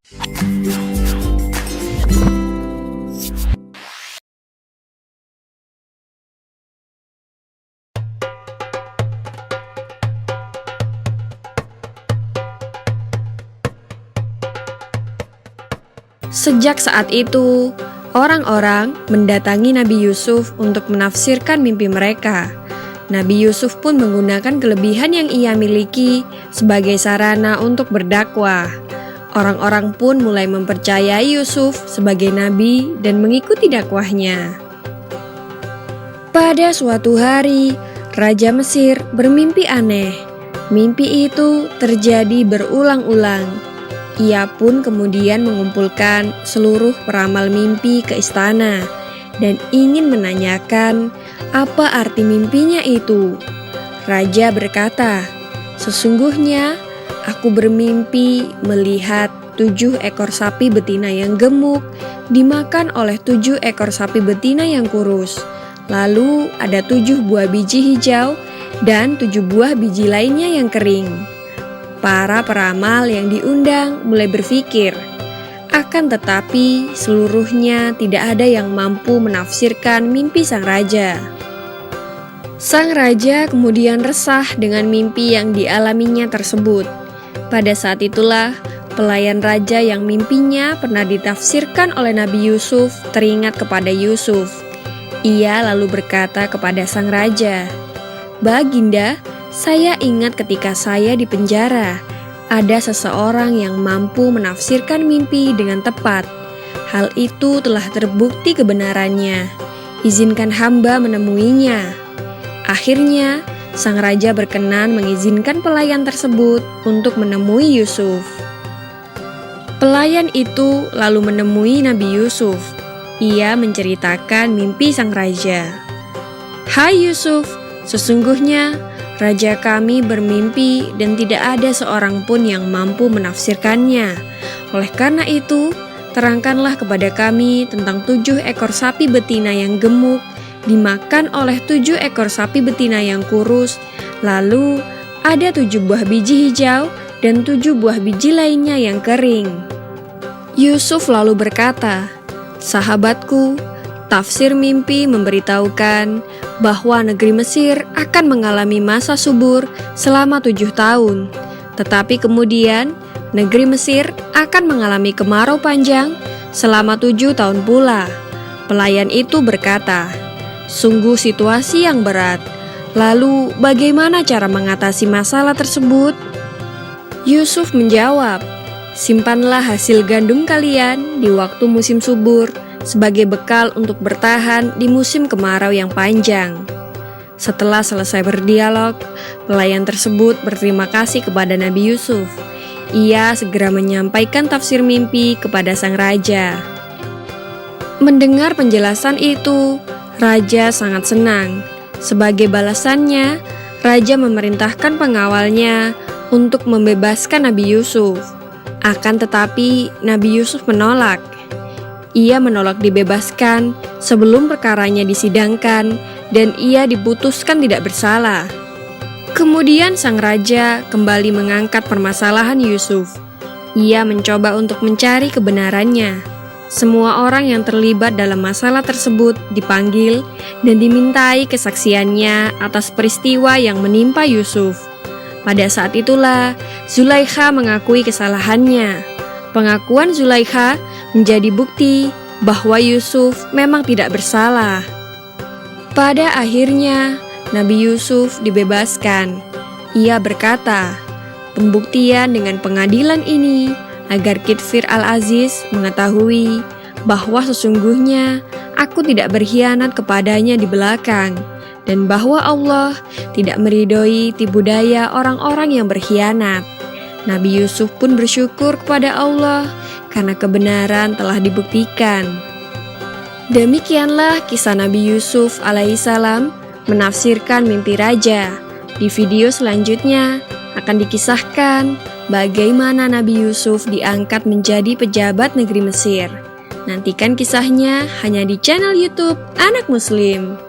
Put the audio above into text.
Sejak saat itu, orang-orang mendatangi Nabi Yusuf untuk menafsirkan mimpi mereka. Nabi Yusuf pun menggunakan kelebihan yang ia miliki sebagai sarana untuk berdakwah. Orang-orang pun mulai mempercayai Yusuf sebagai nabi dan mengikuti dakwahnya. Pada suatu hari, Raja Mesir bermimpi aneh. Mimpi itu terjadi berulang-ulang. Ia pun kemudian mengumpulkan seluruh peramal mimpi ke istana dan ingin menanyakan apa arti mimpinya itu. Raja berkata, "Sesungguhnya aku bermimpi melihat 7 ekor sapi betina yang gemuk dimakan oleh 7 ekor sapi betina yang kurus. Lalu ada 7 buah biji hijau dan 7 buah biji lainnya yang kering." Para peramal yang diundang mulai berpikir, akan tetapi seluruhnya tidak ada yang mampu menafsirkan mimpi sang raja. Sang raja kemudian resah dengan mimpi yang dialaminya tersebut. Pada saat itulah, pelayan raja yang mimpinya pernah ditafsirkan oleh Nabi Yusuf teringat kepada Yusuf. Ia lalu berkata kepada sang raja, "Baginda, saya ingat ketika saya di penjara, ada seseorang yang mampu menafsirkan mimpi dengan tepat. Hal itu telah terbukti kebenarannya. Izinkan hamba menemuinya." Akhirnya, sang raja berkenan mengizinkan pelayan tersebut untuk menemui Yusuf. Pelayan itu lalu menemui Nabi Yusuf. Ia menceritakan mimpi sang raja. "Hai Yusuf, sesungguhnya raja kami bermimpi dan tidak ada seorang pun yang mampu menafsirkannya. Oleh karena itu, terangkanlah kepada kami tentang 7 ekor sapi betina yang gemuk dimakan oleh 7 ekor sapi betina yang kurus. Lalu ada 7 buah biji hijau dan 7 buah biji lainnya yang kering." Yusuf lalu berkata, "Sahabatku, tafsir mimpi memberitahukan bahwa negeri Mesir akan mengalami masa subur selama 7 tahun. Tetapi kemudian negeri Mesir akan mengalami kemarau panjang selama 7 tahun pula." Pelayan itu berkata, "Sungguh situasi yang berat. Lalu bagaimana cara mengatasi masalah tersebut?" Yusuf menjawab, "Simpanlah hasil gandum kalian di waktu musim subur sebagai bekal untuk bertahan di musim kemarau yang panjang." Setelah selesai berdialog, pelayan tersebut berterima kasih kepada Nabi Yusuf. Ia segera menyampaikan tafsir mimpi kepada sang raja. Mendengar penjelasan itu, raja sangat senang. Sebagai balasannya, raja memerintahkan pengawalnya untuk membebaskan Nabi Yusuf. Akan tetapi, Nabi Yusuf menolak. Ia menolak dibebaskan sebelum perkaranya disidangkan dan ia diputuskan tidak bersalah. Kemudian sang raja kembali mengangkat permasalahan Yusuf. Ia mencoba untuk mencari kebenarannya. Semua orang yang terlibat dalam masalah tersebut dipanggil dan dimintai kesaksiannya atas peristiwa yang menimpa Yusuf. Pada saat itulah Zulaikha mengakui kesalahannya. Pengakuan Zulaikha menjadi bukti bahwa Yusuf memang tidak bersalah. Pada akhirnya, Nabi Yusuf dibebaskan. Ia berkata, "Pembuktian dengan pengadilan ini agar Kitfir al-Aziz mengetahui bahwa sesungguhnya aku tidak berkhianat kepadanya di belakang dan bahwa Allah tidak meridhoi tipu daya orang-orang yang berkhianat." Nabi Yusuf pun bersyukur kepada Allah karena kebenaran telah dibuktikan. Demikianlah kisah Nabi Yusuf alaihissalam menafsirkan mimpi raja. Di video selanjutnya akan dikisahkan bagaimana Nabi Yusuf diangkat menjadi pejabat negeri Mesir. Nantikan kisahnya hanya di channel YouTube Anak Muslim.